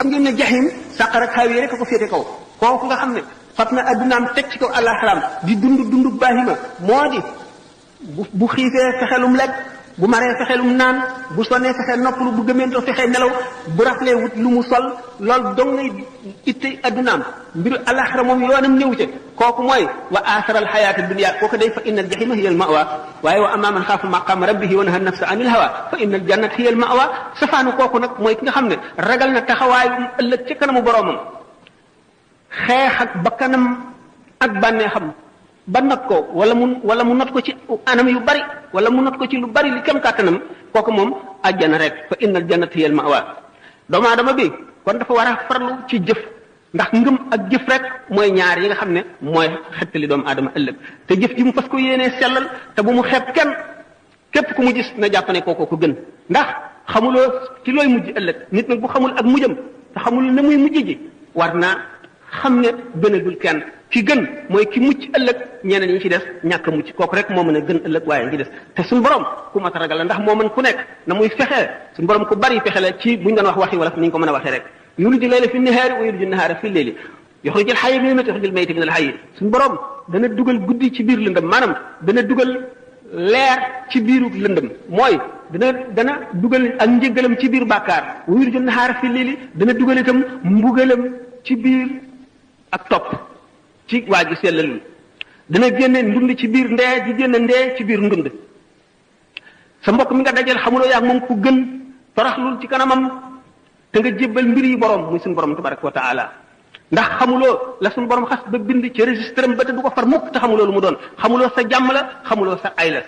xam ngeen ne jaxim sàqara xaawi rek ko féete kaw kooku nga xam ne fat na addunaam teg ci kaw àllaxiraam di dund baahima moo di bu xiifee fexelum lekk bu maree fexelum naan bu sonnee fexe noppalu bu gëmeentoo fexe nelaw bu raflee wut lu mu sol loolu dong ngay itte addunaam mbiru àllaxira moom yoonam néew ca kooku mooy wa aasaral xayaata dunya kooku day fa innal jahima hiya al mawa waaye wa amma man xaafa maqaama rabbihi wa naha nafsa anil hawa fa innal jannata hiya al mawa safaanu kooku nag mooy ki nga xam ne ragal na taxawaayu ëllëg ci kanamu boroomam xeex ak bakkanam ak bànneexam ba not ko wala mu not ko ci anam yu bari wala mu not ko ci lu bari li kem kàttanam kooku moom àjjana rek fa innal jannata hiya al mawa doomu aadama bi kon dafa war a farlu ci jëf ndax ngëm ak jëf rek mooy ñaar yi nga xam ne mooy xettali doomu aadama ëllëg te jëf ji mu fas ko yéenee sellal te bu mu xeeb kenn képp ku mu gis na jàpp ne kookoo ko gën ndax xamuloo ci looy mujj ëllëg nit nag bu xamul ak mujjam te xamul ne muy mujj ji war naa xam ne gënagul kenn ki gën mooy ki mucc ëllëg ñeneen ñi ci des ñàkk a mucc kooku rek moo mën a gën ëllëg waaye ñi ci des te suñu borom ku mat a ragal la ndax moo mën ku nekk na muy fexee suñu borom ku bari fexe la ci buñ doon wax waxi wala ni ñu ko mën a waxee rek yuliju layla fi nahaari wa yuliju nahaara fi layli yuxrijul hayya minal mayyiti wa yuxrijul mayyita minal hayyi suñu borom dana dugal guddi ci biir lëndëm maanaam dana dugal leer ci biiru lëndëm mooy dana dugal ak njëgalam ci biir bàkkaar wa yuliju nahaara fi layli dana dugal itam mbugalam ci biir ak topp ci waa ji sellalul dana génne ndund ci biir ndee di génne ndee ci biir ndund sa mbokk mi nga dajal xamuloo yaag moom ku gën toraxlul ci kanamam te nga jébbal mbir yi borom muy suñu borom tabaraka wa taala ndax xamuloo la suñu borom xas ba bind ci registre am ba te du ko far mukk te xamuloo lu mu doon xamuloo sa jàmm la xamuloo sa ay la